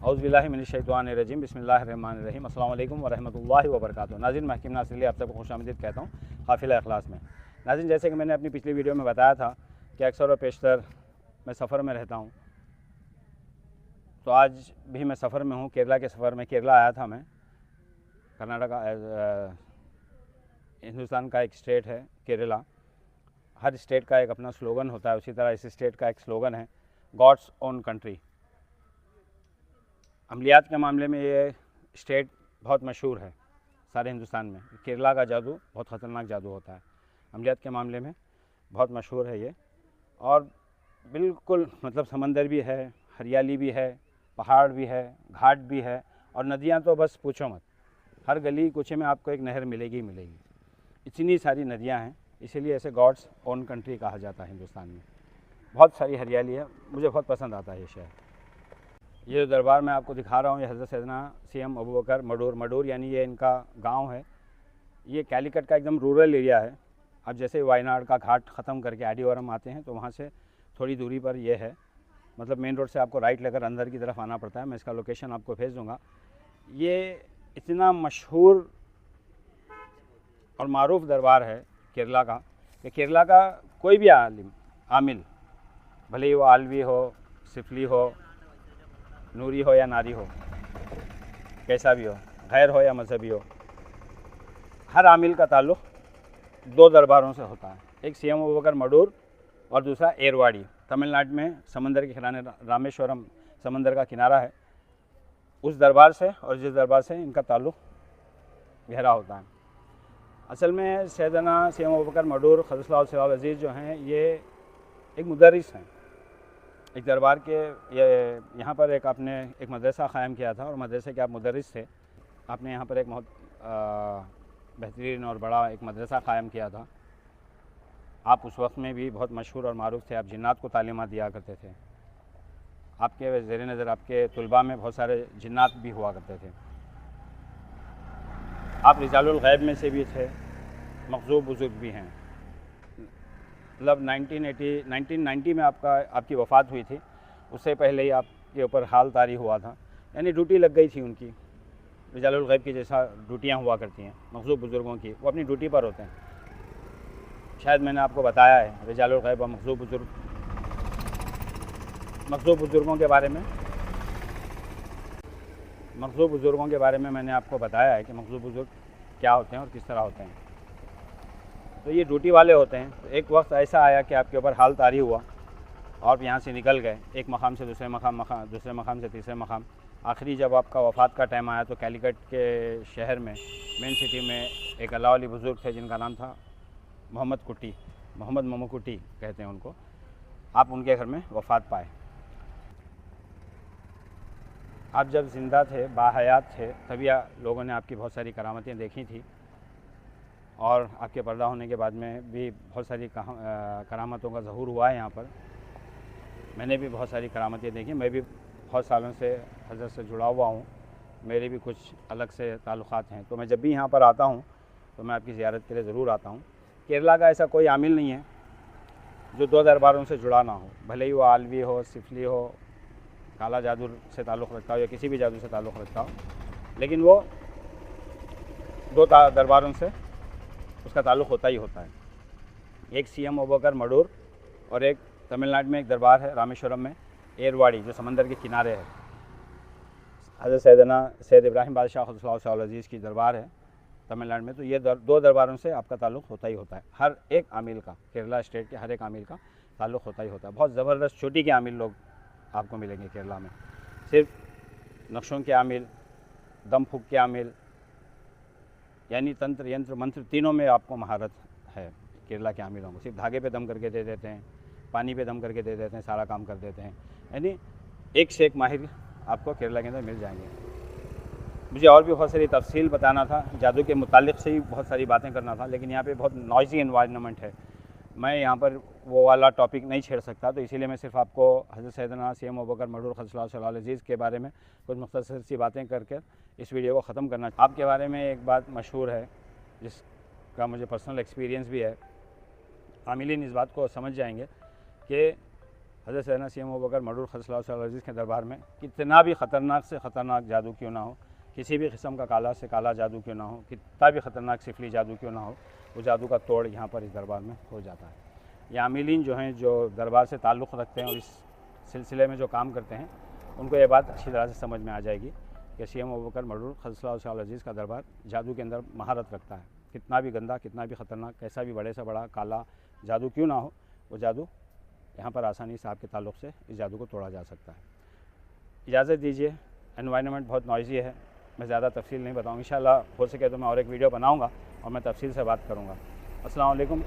औज़ुबिल्लाहिमिनश्शैतानिर्रजीम बिस्मिल्लाहिर्रहमानिर्रहीम अस्सलामु अलैकुम वरहमतुल्लाहि वबरकातुहू। नाज़रीन, मैं हकीम नासिर अली आप सबको खुशामदीद कहता हूँ काफ़िला इखलास में। नाज़रीन, जैसे कि मैंने अपनी पिछली वीडियो में बताया था कि अक्सर और पेशतर मैं सफ़र में रहता हूँ, तो आज भी मैं सफ़र में हूँ। केरला के सफ़र में केरला आया था मैं। कर्नाटका हिंदुस्तान का एक स्टेट है केरला। हर स्टेट का एक अपना स्लोगन होता है, उसी तरह इस स्टेट का एक स्लोगन है गॉड्स ओन कंट्री। अमलियात के मामले में ये स्टेट बहुत मशहूर है सारे हिंदुस्तान में। केरला का जादू बहुत ख़तरनाक जादू होता है, अमलियात के मामले में बहुत मशहूर है ये। और बिल्कुल मतलब समंदर भी है, हरियाली भी है, पहाड़ भी है, घाट भी है, और नदियाँ तो बस पूछो मत। हर गली कूचे में आपको एक नहर मिलेगी ही मिलेगी। इतनी सारी नदियाँ हैं, इसीलिए ऐसे गॉड्स ओन कंट्री कहा जाता है हिंदुस्तान में। बहुत सारी हरियाली है, मुझे बहुत पसंद आता है ये शहर। ये जो दरबार मैं आपको दिखा रहा हूँ, ये हज़रत सैयदना सीएम अबू बकर मडूर यानी ये इनका गांव है। ये कैलीकट का एकदम रूरल एरिया है। अब जैसे वायनाड का घाट ख़त्म करके आडियोरम आते हैं तो वहाँ से थोड़ी दूरी पर ये है, मतलब मेन रोड से आपको राइट लेकर अंदर की तरफ आना पड़ता है। मैं इसका लोकेशन आपको भेज दूँगा। ये इतना मशहूर और मारूफ दरबार है केरला का कि केरला का कोई भी आमिल, भले ही वो आलवी हो, सिफली हो, नूरी हो या नारी हो, कैसा भी हो, गैर हो या मजहबी हो, हर आमिल का ताल्लुक़ दो दरबारों से होता है। एक सीएम अबू बकर मडूर और दूसरा एरवाड़ी, तमिलनाडु में समंदर के किनारे रामेश्वरम समंदर का किनारा है, उस दरबार से और जिस दरबार से इनका ताल्लुक़ गहरा होता है। असल में सैयदना सीएम अबू बकर मडूर क़द्दसल्लाहु अज़ीज़ जो हैं, ये एक मुदर्रिस हैं। एक दरबार के ये यहाँ पर एक आपने एक मदरसा क़ायम किया था और मदरसे के आप मुदर्रिस थे। आपने यहाँ पर एक बहुत बेहतरीन और बड़ा एक मदरसा क़ायम किया था। आप उस वक्त में भी बहुत मशहूर और मारूफ थे। आप जिन्नात को तालीमात दिया करते थे। आपके ज़ेर नज़र आपके तुलबा में बहुत सारे जिन्नात भी हुआ करते थे। आप रिजालुल गैब में से भी थे, मखज़ूब बुज़ुर्ग भी हैं। मतलब 1990 में आपकी वफ़ात हुई थी, उससे पहले ही आपके ऊपर हाल तारी हुआ था, यानी ड्यूटी लग गई थी उनकी। रिजालुल गैब की जैसा ड्यूटियाँ हुआ करती हैं मखज़ूब बुज़ुर्गों की, वो अपनी ड्यूटी पर होते हैं। शायद मैंने आपको बताया है रिजालुल गैब और मखज़ूब बुज़ुर्गों के बारे में मैंने आपको बताया है कि मखज़ूब बुज़ुर्ग क्या होते हैं और किस तरह होते हैं। तो ये ड्यूटी वाले होते हैं। तो एक वक्त ऐसा आया कि आपके ऊपर हाल तारी हुआ और यहाँ से निकल गए, एक मकाम से दूसरे मकाम से तीसरे मकाम। आखिरी जब आपका वफ़ात का टाइम आया तो कैलीकट के शहर में, मेन सिटी में, एक अल्लाह वाली बुज़ुर्ग थे जिनका नाम था मोहम्मद ममुकुटी कहते हैं उनको। आप उनके घर में वफ़ात पाए। आप जब ज़िंदा थे, बाहयात थे, तभी लोगों ने आपकी बहुत सारी करामतें देखी थी, और आपके पर्दा होने के बाद में भी बहुत सारी करामतों का ज़हूर हुआ है यहाँ पर। मैंने भी बहुत सारी करामतें देखी। मैं भी बहुत सालों से हज़रत से जुड़ा हुआ हूँ, मेरे भी कुछ अलग से ताल्लुक़ात हैं। तो मैं जब भी यहाँ पर आता हूँ तो मैं आपकी ज़ियारत के लिए ज़रूर आता हूँ। केरला का ऐसा कोई आमिल नहीं है जो दो दरबारों से जुड़ा ना हो, भले ही वो आलवी हो, सिफली हो, काला जादू से ताल्लुक़ रखता हो या किसी भी जादू से ताल्लुक़ रखता हो, लेकिन वो दो दरबारों से उसका ताल्लुक़ होता ही होता है। एक सीएम अबू बकर मडूर और एक तमिलनाडु में एक दरबार है रामेश्वरम में, एरवाड़ी, जो समंदर के किनारे है। हज़रत सैयद इब्राहिम बादशाह क़द्दसल्लाहु अज़ीज़ की दरबार है तमिलनाडु में। तो ये दो दरबारों से आपका ताल्लुक़ होता ही होता है। हर एक आमिल का, केरला स्टेट के हर एक आमिल का ताल्लुक़ होता ही होता है। बहुत ज़बरदस्त चोटी के आमिल लोग आपको मिलेंगे केरला में। सिर्फ नक्शों के आमिल, दम फूक के आमिल, यानी तंत्र यंत्र मंत्र तीनों में आपको महारत है केरला के आमिलों को। सिर्फ धागे पे दम करके दे देते हैं, पानी पे दम करके दे देते हैं, सारा काम कर देते हैं। यानी एक से एक माहिर आपको केरला के अंदर मिल जाएंगे। मुझे और भी बहुत सारी तफसील बताना था, जादू के मुतालिक से ही बहुत सारी बातें करना था, लेकिन यहाँ पे बहुत नॉइज़ी एनवायरनमेंट है, मैं यहाँ पर वो वाला टॉपिक नहीं छेड़ सकता। तो इसीलिए मैं सिर्फ आपको हज़रत सैयदना सीएम अबू बकर मडूर क़द्दसल्लाहु अज़ीज़ के बारे में कुछ मुख्तसर सी बातें करके इस वीडियो को ख़त्म करना। आपके बारे में एक बात मशहूर है जिसका मुझे पर्सनल एक्सपीरियंस भी है। आमिलीन इस बात को समझ जाएंगे कि हज़रत सैयदना सीएम अबू बकर मरदूद क़द्दसल्लाहु अज़ीज़ के दरबार में कितना भी ख़तरनाक से ख़तरनाक जादू क्यों ना हो, किसी भी किस्म का काला से काला जादू क्यों ना हो, कितना भी ख़तरनाक सिफली जादू क्यों ना हो, वो जादू का तोड़ यहाँ पर इस दरबार में हो जाता है। ये आमिलीन जो हैं, जो दरबार से ताल्लुक़ रखते हैं और इस सिलसिले में जो काम करते हैं, उनको ये बात अच्छी तरह से समझ में आ जाएगी कि सीएम अबू बकर मरदूद क़द्दसल्लाहु अज़ीज़ का दरबार जादू के अंदर महारत रखता है। कितना भी गंदा, कितना भी ख़तरनाक, कैसा भी बड़े से बड़ा काला जादू क्यों ना हो, वो जादू यहाँ पर आसानी से आपके ताल्लुक़ से इस जादू को तोड़ा जा सकता है। इजाज़त दीजिए, एनवायरनमेंट बहुत नॉइज़ी है, मैं ज़्यादा तफसील नहीं बताऊँगा। इंशाअल्लाह हो सके तो मैं और एक वीडियो बनाऊँगा और मैं तफसील से बात करूँगा। अस्सलाम वालेकुम।